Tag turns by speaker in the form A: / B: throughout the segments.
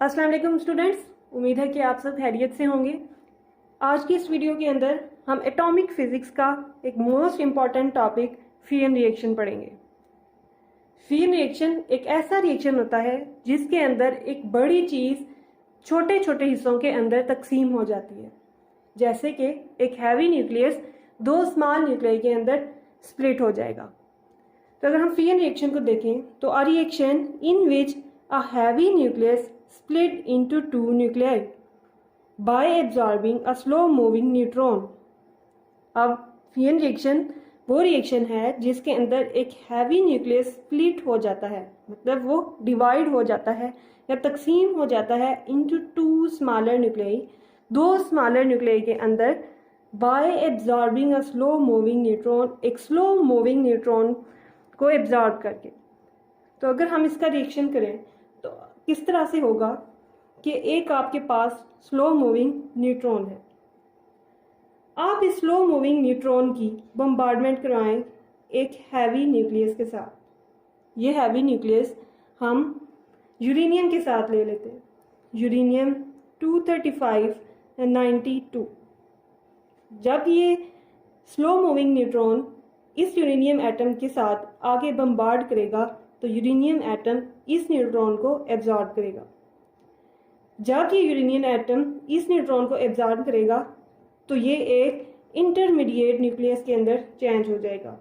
A: अस्सलाम वालेकुम स्टूडेंट्स, उम्मीद है कि आप सब खैरियत से होंगे। आज की इस वीडियो के अंदर हम एटॉमिक फिजिक्स का एक मोस्ट इम्पॉर्टेंट टॉपिक फियन रिएक्शन पढ़ेंगे। फियन रिएक्शन एक ऐसा रिएक्शन होता है जिसके अंदर एक बड़ी चीज़ छोटे छोटे हिस्सों के अंदर तकसीम हो जाती है, जैसे कि एक हैवी न्यूक्लियस दो स्मॉल न्यूक्लियाई के अंदर स्प्लिट हो जाएगा। तो अगर हम फियन रिएक्शन को देखें तो a reaction in which a heavy nucleus split into two nuclei by absorbing a slow moving neutron। अब फियन रिएक्शन वो रिएक्शन है जिसके अंदर एक हैवी न्यूक्लियस स्प्लिट हो जाता है, मतलब वो डिवाइड हो जाता है या तकसीम हो जाता है इनटू टू स्मॉलर न्यूक्लियाई, दो स्मॉलर न्यूक्लियाई के अंदर, bye absorbing a slow moving neutron, एक स्लो मूविंग न्यूट्रॉन को एब्जॉर्ब करके। तो अगर हम इसका रिएक्शन करें तो किस तरह से होगा कि एक आपके पास स्लो मूविंग न्यूट्रॉन है, आप इस स्लो मूविंग न्यूट्रॉन की बम्बार्डमेंट करवाएं एक हैवी न्यूक्लियस के साथ। ये हैवी न्यूक्लियस हम यूरेनियम के साथ ले लेते हैं, यूरेनियम 235 और 92। जब ये स्लो मूविंग न्यूट्रॉन इस यूरेनियम एटम के साथ आगे बम्बार्ड करेगा तो यूरेनियम एटम इस न्यूट्रॉन को एब्जॉर्ब करेगा। जब ये यूरेनियम एटम इस न्यूट्रॉन को एब्जॉर्ब करेगा तो ये एक इंटरमीडिएट न्यूक्लियस के अंदर चेंज हो जाएगा,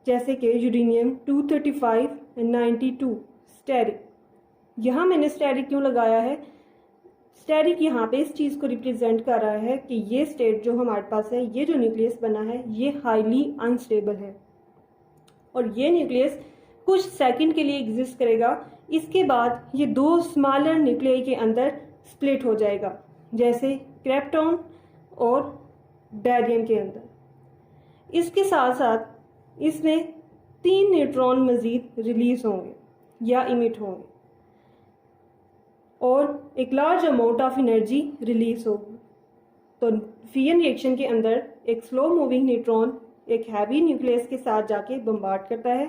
A: जैसे कि यूरेनियम 235 और 92 स्टेरिक। यहाँ मैंने स्टेरिक क्यों लगाया है? स्टेरिक यहाँ पे इस चीज़ को रिप्रेजेंट कर रहा है कि ये स्टेट जो हमारे पास है, ये जो न्यूक्लियस बना है, ये हाईली अनस्टेबल है और ये न्यूक्लियस कुछ सेकंड के लिए एग्जिस्ट करेगा। इसके बाद ये दो स्मॉलर न्यूक्लियाई के अंदर स्प्लिट हो जाएगा, जैसे क्रिप्टॉन और बेरियम के अंदर। इसके साथ साथ इसमें 3 न्यूट्रॉन मजीद रिलीज होंगे या इमिट होंगे और एक large amount of energy release होगी। तो फियन रिएक्शन के अंदर एक स्लो मूविंग न्यूट्रॉन एक हैवी न्यूक्लियस के साथ जाके बम्बार्ड करता है,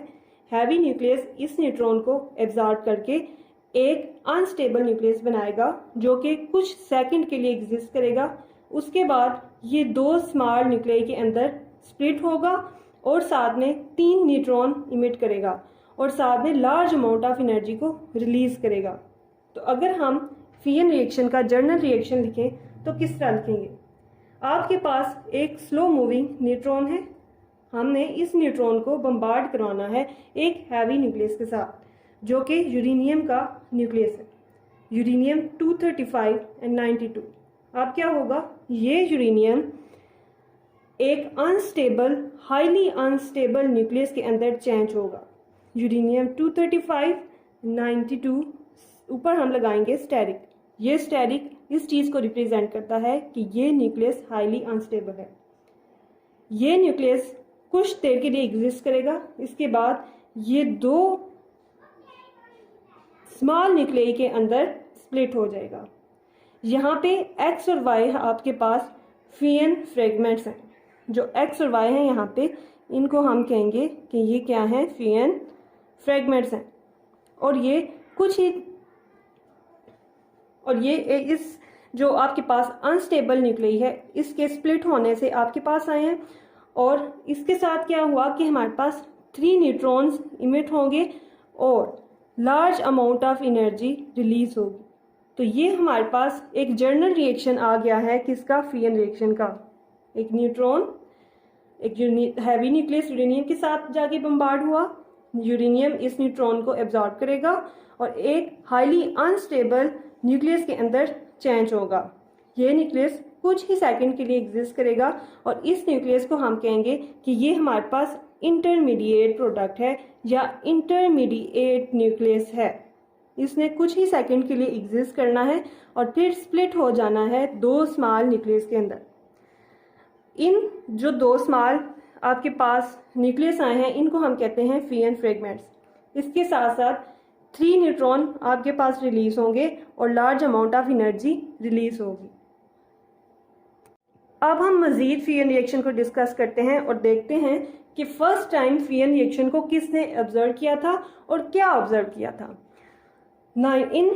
A: हैवी न्यूक्लियस इस न्यूट्रॉन को एब्जॉर्ब करके एक अनस्टेबल न्यूक्लियस बनाएगा जो कि कुछ सेकंड के लिए एग्जिस्ट करेगा। उसके बाद ये दो स्मॉल न्यूक्लियाई के अंदर स्प्लिट होगा और साथ में 3 न्यूट्रॉन इमिट करेगा और साथ में लार्ज अमाउंट ऑफ एनर्जी को रिलीज करेगा। तो अगर हम फियन रिएक्शन का जर्नल रिएक्शन लिखें तो किस तरह लिखेंगे? आपके पास एक स्लो मूविंग न्यूट्रॉन है, हमने इस न्यूट्रॉन को बम्बार्ड करवाना है एक हैवी न्यूक्लियस के साथ जो कि यूरेनियम का न्यूक्लियस है, यूरेनियम 235 और 92। अब क्या होगा? ये यूरेनियम एक अनस्टेबल, हाईली अनस्टेबल न्यूक्लियस के अंदर चेंज होगा। यूरेनियम 235 92 ऊपर हम लगाएंगे स्टेरिक। ये स्टेरिक इस चीज़ को रिप्रेजेंट करता है कि ये न्यूक्लियस हाईली अनस्टेबल है। ये न्यूक्लियस कुछ देर के लिए एग्जिस्ट करेगा, इसके बाद ये दो स्मॉल न्यूक्लियाई के अंदर स्प्लिट हो जाएगा। यहाँ पे एक्स और वाई आपके पास फियन फ्रेगमेंट्स हैं। जो एक्स और वाई हैं यहाँ पे, इनको हम कहेंगे कि ये क्या हैं? फियन फ्रेगमेंट्स हैं। और ये कुछ ही और ये इस जो आपके पास अनस्टेबल न्यूक्लियाई है इसके स्प्लिट होने से आपके पास आए हैं और इसके साथ क्या हुआ कि हमारे पास 3 न्यूट्रॉन्स इमिट होंगे और large amount of energy release होगी। तो ये हमारे पास एक जर्नल रिएक्शन आ गया है किसका? फियन रिएक्शन का। एक न्यूट्रॉन एक हैवी न्यूक्लियस यूरेनियम के साथ जाके बम्बार्ड हुआ, यूरेनियम इस न्यूट्रॉन को एब्जॉर्ब करेगा और एक हाईली अनस्टेबल न्यूक्लियस के अंदर चेंज होगा। ये न्यूक्लियस कुछ ही सेकंड के लिए एग्जिस्ट करेगा और इस न्यूक्लियस को हम कहेंगे कि ये हमारे पास इंटरमीडिएट प्रोडक्ट है या इंटरमीडिएट न्यूक्लियस है। इसने कुछ ही सेकंड के लिए एग्जिस्ट करना है और फिर स्प्लिट हो जाना है दो स्मॉल न्यूक्लियस के अंदर। इन जो दो स्मॉल आपके पास न्यूक्लियस आए हैं इनको हम कहते हैं फियन फ्रेगमेंट्स। इसके साथ साथ 3 न्यूट्रॉन आपके पास रिलीज होंगे और large amount of energy release होगी। अब हम मजीद फियन रिएक्शन को डिस्कस करते हैं और देखते हैं कि फर्स्ट टाइम फियन रिएक्शन को किसने ऑब्जर्व किया था और क्या ऑब्जर्व किया था। इन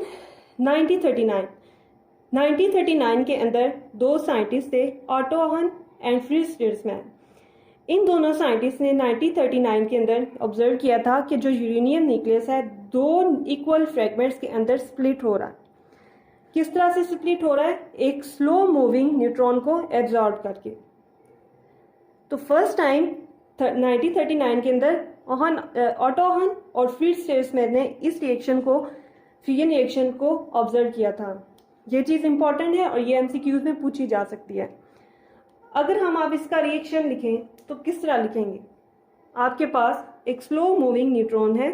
A: 1939 के अंदर दो साइंटिस्ट थे, ऑटो हन एंड फ्रिट्ज स्ट्रेसमैन। इन दोनों साइंटिस्ट ने 1939 के अंदर ऑब्जर्व किया था कि जो यूरेनियम न्यूक्लियस है दो इक्वल फ्रेगमेंट्स के अंदर स्प्लिट हो रहा है। किस तरह से स्प्लिट हो रहा है? एक स्लो मूविंग न्यूट्रॉन को एब्जॉर्ब करके। तो फर्स्ट टाइम 1939 के अंदर ऑटो हन और फ्रिट्ज स्ट्रेसमैन ने इस रिएक्शन को, फ्यूजन रिएक्शन को ऑब्जर्व किया था। ये चीज़ इंपॉर्टेंट है और ये एमसीक्यूज में पूछी जा सकती है। अगर हम आप इसका रिएक्शन लिखें तो किस तरह लिखेंगे? आपके पास एक स्लो मूविंग न्यूट्रॉन है,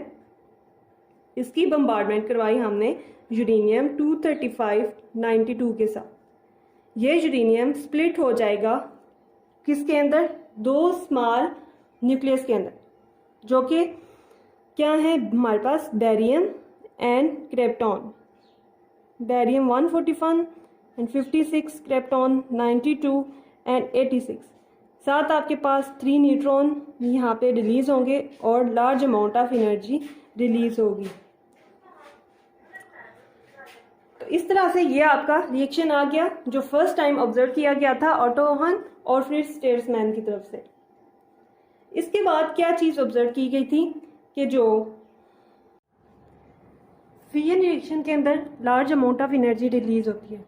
A: इसकी बम्बार्डमेंट करवाई हमने यूरेनियम 23592 के साथ। ये यूरेनियम स्प्लिट हो जाएगा किसके अंदर? दो स्मॉल न्यूक्लियस के अंदर, जो कि क्या है हमारे पास? Barium and krypton. Barium 141 and 56, krypton 92 and 86। साथ आपके पास 3 न्यूट्रॉन यहाँ पे रिलीज होंगे और large amount of energy release होगी। तो इस तरह से ये आपका रिएक्शन आ गया जो फर्स्ट टाइम ऑब्जर्व किया गया था ऑटो हन और फ्रिट्ज स्ट्रेसमैन की तरफ से। इसके बाद क्या चीज़ ऑब्जर्व की गई थी कि जो फ्यूजन रिएक्शन के अंदर large amount of energy release होती है,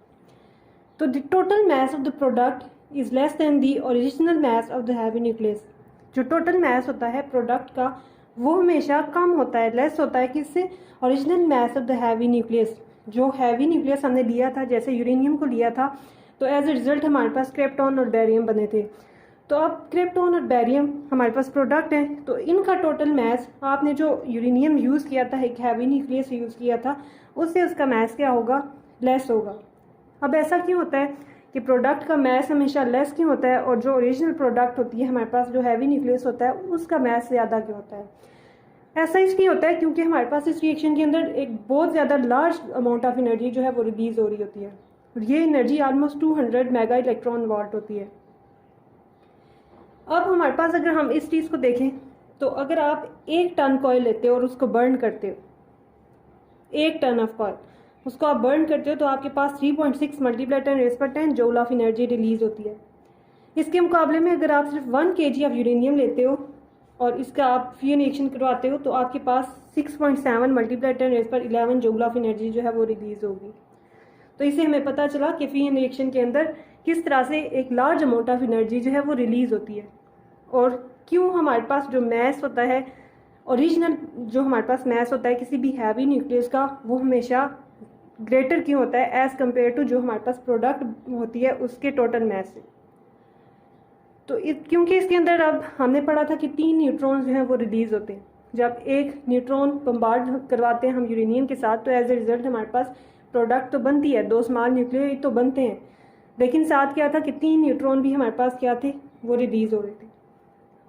A: तो the total mass of the product is less than the original mass of the heavy nucleus. जो टोटल मास होता है प्रोडक्ट का वो हमेशा कम होता है, लेस होता है किससे? Original mass of the heavy nucleus. जो हैवी न्यूक्लियस हमने लिया था, जैसे यूरेनियम को लिया था, तो एज ए रिजल्ट हमारे पास क्रिप्टॉन और बेरियम बने थे। तो अब क्रिप्टॉन और बेरियम हमारे पास प्रोडक्ट हैं, तो इनका टोटल मास, आपने जो यूरेनियम यूज़ किया था, एक हैवी न्यूक्लियस यूज़ किया था, उससे उसका मास क्या होगा? लेस होगा। अब ऐसा क्यों होता है कि प्रोडक्ट का मास हमेशा लेस क्यों होता है और जो ओरिजिनल प्रोडक्ट होती है हमारे पास, जो हैवी न्यूक्लियस होता है, उसका मास ज़्यादा क्यों होता है? ऐसा इसलिए होता है क्योंकि हमारे पास इस रिएक्शन के अंदर एक बहुत ज़्यादा लार्ज अमाउंट ऑफ एनर्जी जो है वो रिलीज हो रही होती है, और ये energy almost 200 mega electron volt होती है। अब हमारे पास अगर हम इस चीज़ को देखें तो अगर आप 1 टन कॉइल लेते हो और उसको बर्न करते हो, 1 टन ऑफ कॉइल उसको आप बर्न करते हो, तो आपके पास 3.6 multiply 10⁻10 joule of energy release होती है। इसके मुकाबले में अगर आप सिर्फ 1 kg ऑफ यूरेनियम लेते हो और इसका आप फ्यूजन रिएक्शन करवाते हो, तो आपके पास 6.7 मल्टीप्लाई 10⁻11 जूल ऑफ एनर्जी जो है वो रिलीज होगी। तो इससे हमें पता चला कि फ्यूजन रिएक्शन के अंदर किस तरह से एक लार्ज अमाउंट ऑफ एनर्जी जो है वो रिलीज होती है, और क्यों हमारे पास जो मास होता है, ओरिजिनल जो हमारे पास मास होता है किसी भी हैवी न्यूक्लियस का, वो हमेशा ग्रेटर क्यों होता है एज कम्पेयर टू जो हमारे पास प्रोडक्ट होती है उसके टोटल मास से। तो क्योंकि इसके अंदर अब हमने पढ़ा था कि 3 न्यूट्रॉन जो हैं वो रिलीज होते हैं। जब एक न्यूट्रॉन बम्बार्ड करवाते हैं हम यूरेनियम के साथ, तो एज ए रिजल्ट हमारे पास प्रोडक्ट तो बनती है, 2 स्मॉल न्यूक्लियस तो बनते हैं, लेकिन साथ क्या था कि 3 न्यूट्रॉन भी हमारे पास क्या थे? वो रिलीज हो रहे थे।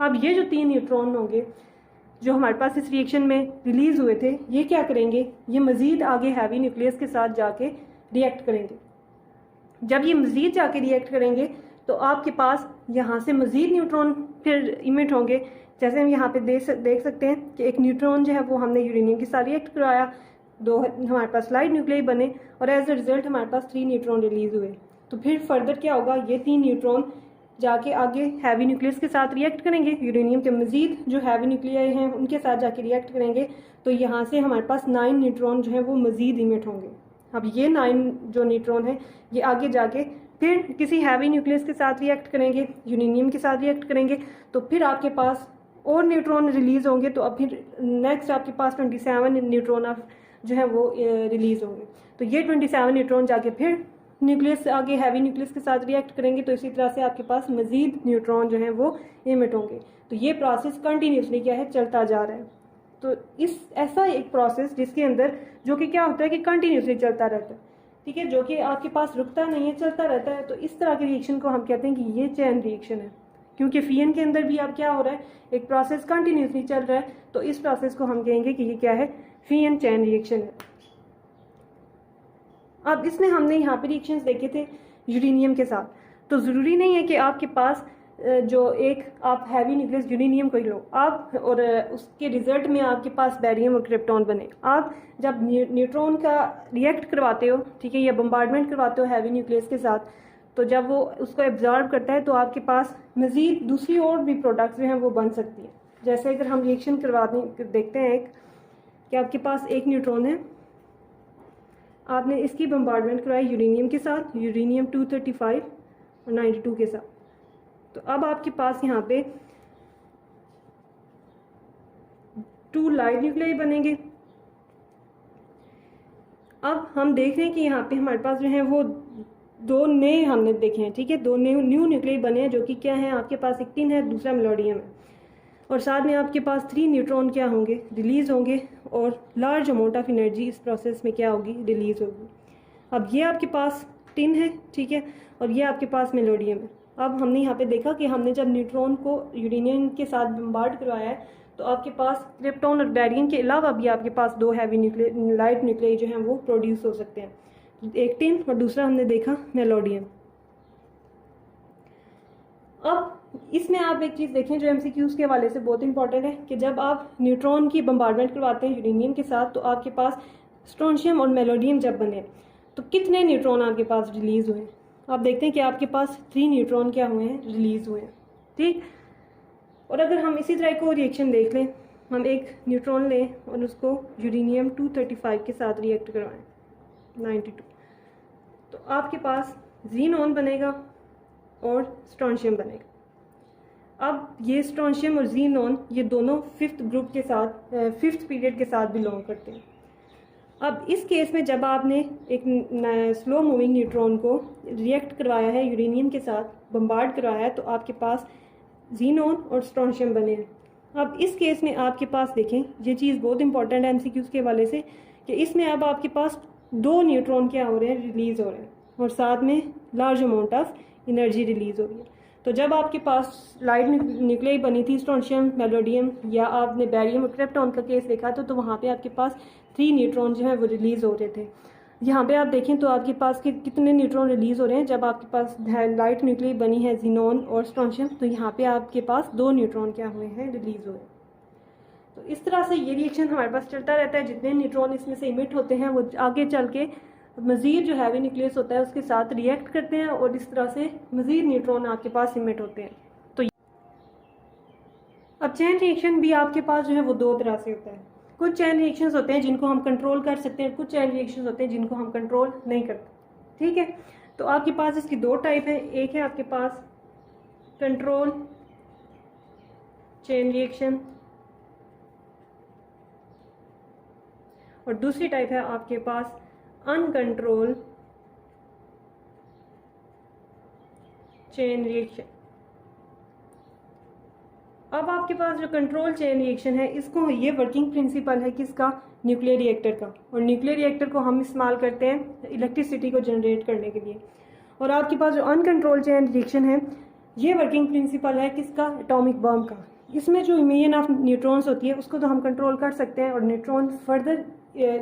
A: अब ये जो 3 न्यूट्रॉन होंगे जो हमारे पास इस रिएक्शन में रिलीज हुए थे, ये क्या करेंगे? ये मज़ीद आगे हैवी न्यूक्लियस के साथ जाके रिएक्ट करेंगे। जब ये मज़ीद जाके रिएक्ट करेंगे तो आपके पास यहाँ से मज़ीद न्यूट्रॉन फिर इमिट होंगे। जैसे हम यहाँ पे देख सकते हैं कि एक न्यूट्रॉन जो है वो हमने यूरेनियम के साथ रिएक्ट कराया, 2 हमारे पास लाइट न्यूक्लियाई बने और एज ए रिजल्ट हमारे पास 3 न्यूट्रॉन रिलीज हुए। तो फिर फर्दर क्या होगा? ये 3 न्यूट्रॉन जाके आगे हैवी न्यूक्लियस के साथ रिएक्ट करेंगे, यूरेनियम के मज़ीद जो हैवी न्यूक्लियाई हैं उनके साथ जाके रिएक्ट करेंगे, तो यहाँ से हमारे पास 9 न्यूट्रॉन जो है वो मज़ीद इमिट होंगे। अब ये 9 जो न्यूट्रॉन है ये आगे जाके फिर किसी हैवी न्यूक्लियस के साथ रिएक्ट करेंगे, यूरेनियम के साथ रिएक्ट करेंगे, तो फिर आपके पास और न्यूट्रॉन रिलीज होंगे। तो अब फिर नेक्स्ट आपके पास 27 न्यूट्रॉन ऑफ जो है वो रिलीज होंगे। तो ये 27 न्यूट्रॉन जाके फिर न्यूक्लियस आगे हैवी न्यूक्लियस के साथ रिएक्ट करेंगे, तो इसी तरह से आपके पास मज़ीद न्यूट्रॉन जो हैं वो इमिट होंगे। तो ये प्रोसेस कंटिन्यूसली क्या है? चलता जा रहा है। तो इस ऐसा एक प्रोसेस जिसके अंदर जो कि क्या होता है कि कंटिन्यूसली चलता रहता है, ठीक है, जो कि आपके पास रुकता नहीं है, चलता रहता है। तो इस तरह के रिएक्शन को हम कहते हैं कि ये चेन रिएक्शन है, क्योंकि फ्यूजन के अंदर भी अब क्या हो रहा है? एक प्रोसेस कंटिन्यूसली चल रहा है, तो इस प्रोसेस को हम कहेंगे कि ये क्या है? फ्यूजन चेन रिएक्शन है। अब इसमें हमने यहाँ पे रिएक्शंस देखे थे यूरेनियम के साथ, तो ज़रूरी नहीं है कि आपके पास जो एक आप हैवी न्यूक्लियस यूरेनियम को ही लो आप, और उसके रिजल्ट में आपके पास बैरियम और क्रिप्टॉन बने। आप जब न्यूट्रॉन का रिएक्ट करवाते हो, ठीक है, या बम्बार्डमेंट करवाते हो हैवी न्यूक्लियस के साथ, तो जब वो उसको एब्जॉर्ब करता है तो आपके पास मज़ीद दूसरी और भी प्रोडक्ट्स जो हैं वो बन सकती हैं। जैसे अगर हम रिएक्शन करवाते देखते हैं एक, कि आपके पास एक न्यूट्रॉन है, आपने इसकी बम्बार्डमेंट करवाई यूरेनियम के साथ, यूरेनियम 235 और 92 के साथ, तो अब आपके पास यहाँ पे 2 लाइट न्यूक्लियाई बनेंगे। अब हम देख रहे हैं कि यहाँ पे हमारे पास जो है वो 2 नए हमने देखे हैं, ठीक है, 2 न्यू न्यूक्लियाई बने हैं, जो कि क्या है, आपके पास एक टिन है, दूसरा मेलोडियम है, और साथ में आपके पास 3 न्यूट्रॉन क्या होंगे, रिलीज़ होंगे, और लार्ज अमाउंट ऑफ एनर्जी इस प्रोसेस में क्या होगी, रिलीज़ होगी। अब ये आपके पास टिन है, ठीक है, और ये आपके पास मेलोडियम है। अब हमने यहाँ पे देखा कि हमने जब न्यूट्रॉन को यूरेनियम के साथ बम्बार्ड करवाया है, तो आपके पास क्रिप्टॉन और बैरियम के अलावा भी आपके पास 2 हैवी न्यूक्लियर लाइट न्यूक्लियाई जो हैं वो प्रोड्यूस हो सकते हैं, एक टिन और दूसरा हमने देखा मेलोडियम। अब इसमें आप एक चीज़ देखें जो एमसीक्यूज़ के हवाले से बहुत इंपॉर्टेंट है, कि जब आप न्यूट्रॉन की बम्बार्डमेंट करवाते हैं यूरेनियम के साथ, तो आपके पास स्ट्रोंशियम और मेलोडियम जब बने तो कितने न्यूट्रॉन आपके पास रिलीज़ हुए। आप देखते हैं कि आपके पास 3 न्यूट्रॉन क्या हुए हैं, रिलीज़ हुए हैं, ठीक। और अगर हम इसी तरह को रिएक्शन देख लें, हम एक न्यूट्रॉन लें और उसको यूरेनियम 235 के साथ रिएक्ट करवाएं 92, तो आपके पास ज़ीनॉन बनेगा और स्ट्रोंशियम बनेगा। अब ये स्ट्रोंशियम और ज़ीनॉन ये दोनों 5th ग्रुप के साथ 5th पीरियड के साथ बिलोंग करते हैं। अब इस केस में जब आपने एक स्लो मूविंग न्यूट्रॉन को रिएक्ट करवाया है यूरेनियम के साथ, बम्बार्ड करवाया है, तो आपके पास ज़ीनॉन और स्ट्रोंशियम बने हैं। अब इस केस में आपके पास देखें, ये चीज़ बहुत इंपॉर्टेंट है एमसीक्यूज़ के हवाले से, कि इसमें अब आपके पास 2 न्यूट्रॉन क्या हो रहे हैं, रिलीज़ हो रहे हैं, और साथ में large amount of energy release हो रही है। तो जब आपके पास लाइट न्यूक्लियाई बनी थी, स्ट्रोंशियम, मेलोडियम, या आपने बैरियम और क्रिप्टॉन का केस देखा तो वहाँ पे आपके पास 3 न्यूट्रॉन जो है वो रिलीज़ हो रहे थे। यहाँ पे आप देखें तो आपके पास कितने न्यूट्रॉन रिलीज़ हो रहे हैं, जब आपके पास लाइट न्यूक्लियाई बनी है ज़ीनॉन और स्ट्रोंशियम, तो यहाँ पे आपके पास 2 न्यूट्रॉन क्या हुए हैं, रिलीज़ हुए। तो इस तरह से ये रिएक्शन हमारे पास चलता रहता है। जितने न्यूट्रॉन इसमें से इमिट होते हैं वो आगे चल के मज़ीद जो हैवी न्यूक्लियस होता है उसके साथ रिएक्ट करते हैं, और इस तरह से मज़ीद न्यूट्रॉन आपके पास इमिट होते हैं। तो अब चेन रिएक्शन भी आपके पास जो है वो 2 तरह से होता है। कुछ चेन रिएक्शंस होते हैं जिनको हम कंट्रोल कर सकते हैं, कुछ चेन रिएक्शंस होते हैं जिनको हम कंट्रोल नहीं करते, ठीक है। तो आपके पास इसकी 2 टाइप है, एक है आपके पास कंट्रोल चेन रिएक्शन, और दूसरी टाइप है आपके पास अनकंट्रोल चेन रिएक्शन। अब आपके पास जो कंट्रोल चेन रिएक्शन है, इसको ये वर्किंग प्रिंसिपल है किसका, न्यूक्लियर रिएक्टर का, और न्यूक्लियर रिएक्टर को हम इस्तेमाल करते हैं इलेक्ट्रिसिटी को जनरेट करने के लिए। और आपके पास जो अनकंट्रोल चेन रिएक्शन है, ये वर्किंग प्रिंसिपल है किसका, एटॉमिक बम का। इसमें जो इमिशन ऑफ न्यूट्रॉन्स होती है उसको तो हम कंट्रोल कर सकते हैं, और न्यूट्रॉन फर्दर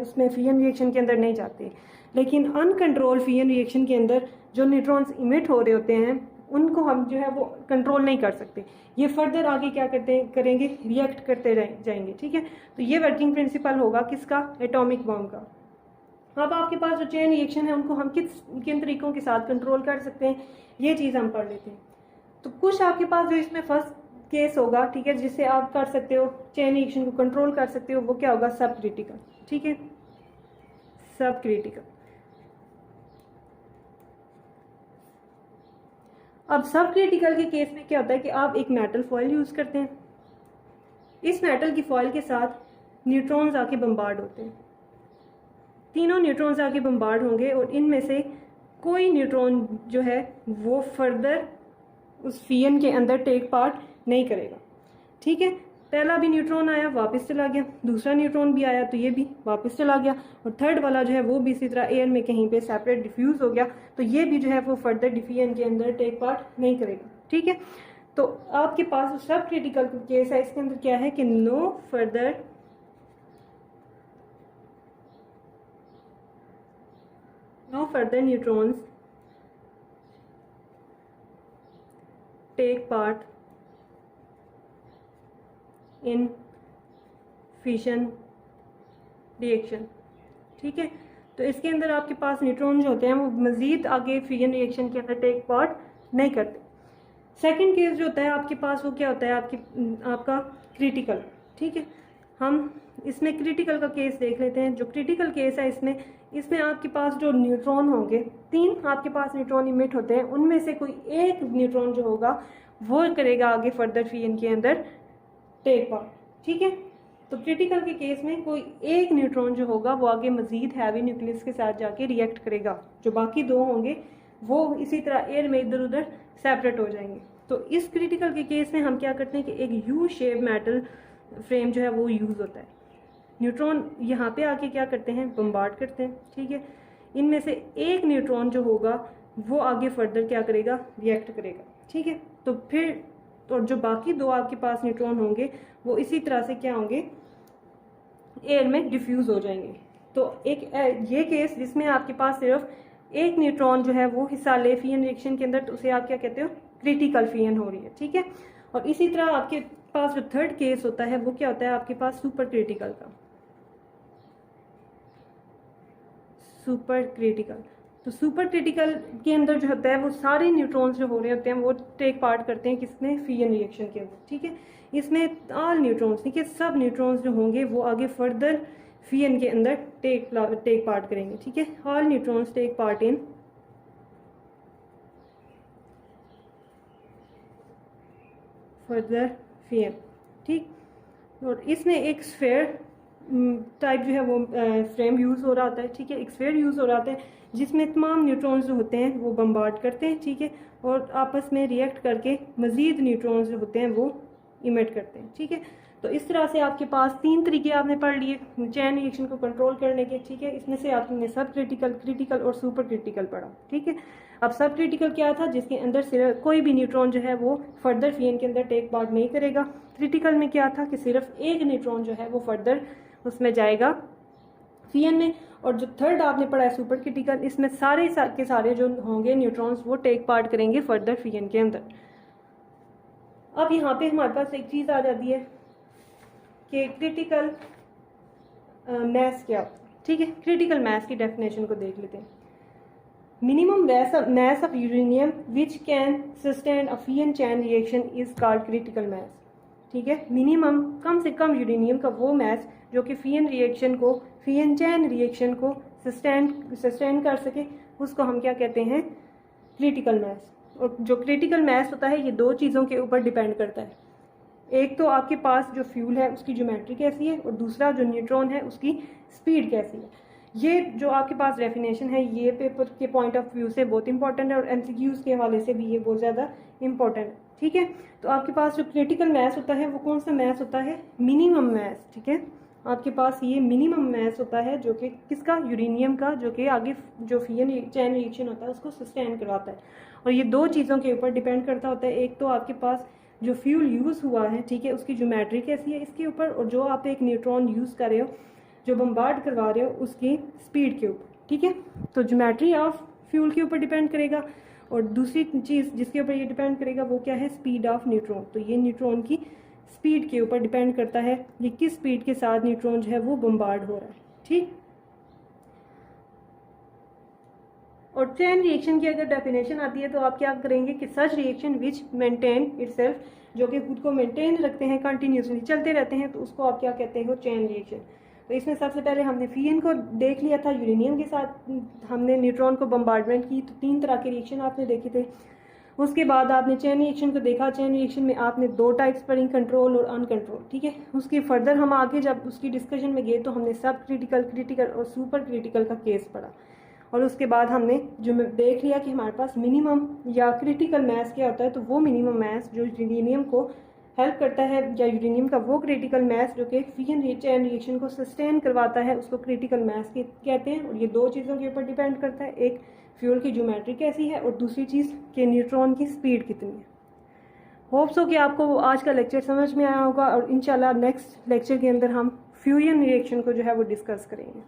A: उसमें फिजन रिएक्शन के अंदर नहीं जाते। लेकिन अनकंट्रोल फिजन रिएक्शन के अंदर जो न्यूट्रॉन्स इमिट हो रहे होते हैं उनको हम जो है वो कंट्रोल नहीं कर सकते, ये फर्दर आगे क्या करेंगे, रिएक्ट करते जाएंगे, ठीक है। तो ये वर्किंग प्रिंसिपल होगा किसका, एटॉमिक बम का। अब आपके पास जो चेन रिएक्शन है उनको हम किन तरीकों के साथ कंट्रोल कर सकते हैं, ये चीज़ हम पढ़ लेते हैं। तो कुछ आपके पास जो इसमें फर्स्ट केस होगा, ठीक है, जिससे आप कर सकते हो चेन रिएक्शन को कंट्रोल कर सकते हो, वो क्या होगा, सब क्रिटिकल, ठीक है, सब क्रिटिकल। अब सब क्रिटिकल के केस में क्या होता है कि आप एक मेटल फॉइल यूज़ करते हैं, इस मेटल की फॉइल के साथ न्यूट्रॉन्स आके बम्बार्ड होते हैं, तीनों न्यूट्रॉन्स आके बम्बार्ड होंगे, और इनमें से कोई न्यूट्रॉन जो है वो फर्दर उस फिजन के अंदर टेक पार्ट नहीं करेगा, ठीक है। पहला भी न्यूट्रॉन आया वापस चला गया, दूसरा न्यूट्रॉन भी आया तो ये भी वापस चला गया, और थर्ड वाला जो है वो भी इसी तरह एयर में कहीं पे सेपरेट डिफ्यूज हो गया, तो ये भी जो है वो फर्दर डिफिजन के अंदर टेक पार्ट नहीं करेगा, ठीक है। तो आपके पास सब क्रिटिकल केस है, इसके अंदर क्या है कि no further neutrons take part in fission reaction. ठीक है, तो इसके अंदर आपके पास न्यूट्रॉन जो होते हैं वो मज़ीद आगे फिजन रिएक्शन के अंदर टेक पार्ट नहीं करते। सेकंड केस जो होता है आपके पास वो क्या होता है आपका क्रिटिकल। ठीक है, हम इसमें क्रिटिकल का केस देख लेते हैं। जो क्रिटिकल केस है इसमें आपके पास जो न्यूट्रॉन होंगे, 3 आपके पास न्यूट्रॉन इमिट होते हैं, उनमें से कोई एक न्यूट्रॉन जो होगा वो करेगा आगे फर्दर फिजन के अंदर टेक पार्ट। ठीक है, तो क्रिटिकल के केस में कोई एक न्यूट्रॉन जो होगा वो आगे मजीद हैवी न्यूक्लियस के साथ जाके रिएक्ट करेगा, जो बाकी 2 होंगे वो इसी तरह एयर में इधर उधर सेपरेट हो जाएंगे। तो इस क्रिटिकल के केस में हम क्या करते हैं कि एक यू शेप मेटल फ्रेम जो है वो यूज़ होता है। न्यूट्रॉन यहाँ पे आके क्या करते हैं, बम्बार्ड करते हैं। ठीक है, इनमें से एक न्यूट्रॉन जो होगा वो आगे फर्दर क्या करेगा, रिएक्ट करेगा। ठीक है, तो फिर और जो बाकी 2 आपके पास न्यूट्रॉन होंगे वो इसी तरह से क्या होंगे, एयर में डिफ्यूज हो जाएंगे। तो एक ये केस जिसमें आपके पास सिर्फ एक न्यूट्रॉन जो है वो हिस्सा ले फिजन रिएक्शन के अंदर, तो उसे आप क्या कहते हो, क्रिटिकल फिजन हो रही है। ठीक है, और इसी तरह आपके पास जो थर्ड केस होता है वो क्या होता है आपके पास सुपर क्रिटिकल का। सुपर क्रिटिकल, तो सुपर क्रिटिकल के अंदर जो होता है वो सारे न्यूट्रॉन्स जो हो रहे होते हैं वो टेक पार्ट करते हैं किसमें, फिजन रिएक्शन के अंदर। ठीक है, इसमें ऑल न्यूट्रॉन्स, ठीक है, सब न्यूट्रॉन्स जो होंगे वो आगे फर्दर फिजन के अंदर टेक पार्ट करेंगे। ठीक है, all neutrons take part in further fission. ठीक, और इसमें एक स्फेयर टाइप जो है वो फ्रेम यूज़ हो रहा होता है। ठीक है, एक स्फेयर यूज़ हो रहा होता है जिसमें तमाम न्यूट्रॉन्स जो होते हैं वो बम्बार्ड करते हैं। ठीक है, और आपस में रिएक्ट करके मज़ीद न्यूट्रॉन्स जो होते हैं वो इमिट करते हैं। ठीक है, तो इस तरह से आपके पास 3 तरीके आपने पढ़ लिए चैन रिएक्शन को कंट्रोल करने के। ठीक है, इसमें से आपने सब क्रिटिकल, क्रिटिकल और सुपर क्रिटिकल पढ़ा। ठीक है, अब सब क्रिटिकल क्या था, जिसके अंदर सिर्फ कोई भी न्यूट्रॉन जो है वो फर्दर फिजन के अंदर टेक पार्ट नहीं करेगा। क्रिटिकल में क्या था कि सिर्फ एक न्यूट्रॉन जो है वो फर्दर उसमें जाएगा फिजन में। और जो थर्ड आपने पढ़ा है सुपर क्रिटिकल, इसमें सारे के सारे जो होंगे न्यूट्रॉन्स वो टेक पार्ट करेंगे फर्दर फिजन के अंदर। अब यहाँ पे हमारे पास एक चीज़ आ जाती है कि क्रिटिकल मैस क्या होता है। ठीक है, क्रिटिकल मैस की डेफिनेशन को देख लेते हैं। Minimum mass of uranium which can sustain a fission chain reaction is called critical mess. ठीक है, मिनिमम कम से कम यूरेनियम का वो मैस जो कि फिजन रिएक्शन को, फिजन चैन रिएक्शन को सस्टेन कर सके, उसको हम क्या कहते हैं, क्रिटिकल मैस। और जो क्रिटिकल मैस होता है ये 2 चीज़ों के ऊपर डिपेंड करता है। एक तो आपके पास जो फ्यूल है उसकी ज्योमेट्री कैसी है, और दूसरा जो न्यूट्रॉन है उसकी स्पीड कैसी है। ये जो आपके पास डेफिनेशन है ये पेपर के पॉइंट ऑफ व्यू से बहुत इंपॉर्टेंट है और एमसीक्यूज के हवाले से भी ये बहुत ज़्यादा इंपॉर्टेंट है। ठीक है, तो आपके पास जो क्रिटिकल मैस होता है वो कौन सा मैस होता है, मिनिमम मैस। ठीक है, आपके पास ये मिनिमम मैस होता है जो कि किसका, यूरेनियम का, जो कि आगे जो फिजन चैन रिएक्शन होता है उसको सस्टेन करवाता है। और ये 2 चीज़ों के ऊपर डिपेंड करता होता है। एक तो आपके पास जो फ्यूल यूज़ हुआ है, ठीक है, उसकी ज्योमेट्री कैसी है इसके ऊपर, और जो आप एक न्यूट्रॉन यूज़ कर रहे हो, जो बम्बार्ड करवा रहे हो, उसकी स्पीड के ऊपर। ठीक है, तो ज्योमेट्री ऑफ फ्यूल के ऊपर डिपेंड करेगा, और दूसरी चीज़ जिसके ऊपर ये डिपेंड करेगा वो क्या है, स्पीड ऑफ न्यूट्रॉन। तो ये न्यूट्रॉन की स्पीड के ऊपर डिपेंड करता है ये किस स्पीड के साथ न्यूट्रॉन जो है वो बम्बार्ड हो रहा है। ठीक, और चैन रिएक्शन की अगर डेफिनेशन आती है तो आप क्या करेंगे कि such reaction which maintain itself, जो कि खुद को मेंटेन रखते हैं, कंटिन्यूसली चलते रहते हैं, तो उसको आप क्या कहते हो, चैन रिएक्शन। तो इसमें सबसे पहले हमने फिजन को देख लिया था, यूरेनियम के साथ हमने न्यूट्रॉन को बम्बार्डमेंट की, तो 3 तरह के रिएक्शन आपने देखे थे। उसके बाद आपने चैन रिएक्शन को देखा। चैन रिएक्शन में आपने 2 टाइप्स पढ़ी, कंट्रोल और अनकंट्रोल। ठीक है, उसके फर्दर हम आगे जब उसकी डिस्कशन में गए तो हमने सब क्रिटिकल, क्रिटिकल और सुपर क्रिटिकल का केस पढ़ा, और उसके बाद हमने जो देख लिया कि हमारे पास मिनिमम या क्रिटिकल मैस क्या होता है। तो वो मिनिमम मैस जो यूरेनियम को हेल्प करता है, या यूरेनियम का वो क्रिटिकल मैस जो कि फिजन चैन रिएक्शन को सस्टेन करवाता है, उसको क्रिटिकल मैस कहते हैं। और ये 2 चीज़ों के ऊपर डिपेंड करता है, एक फ्यूल की ज्योमेट्री कैसी है और दूसरी चीज़ कि न्यूट्रॉन की स्पीड कितनी है। होप सो कि आपको आज का लेक्चर समझ में आया होगा, और इंशाल्लाह नेक्स्ट लेक्चर के अंदर हम फ्यूजन रिएक्शन को जो है वो डिस्कस करेंगे।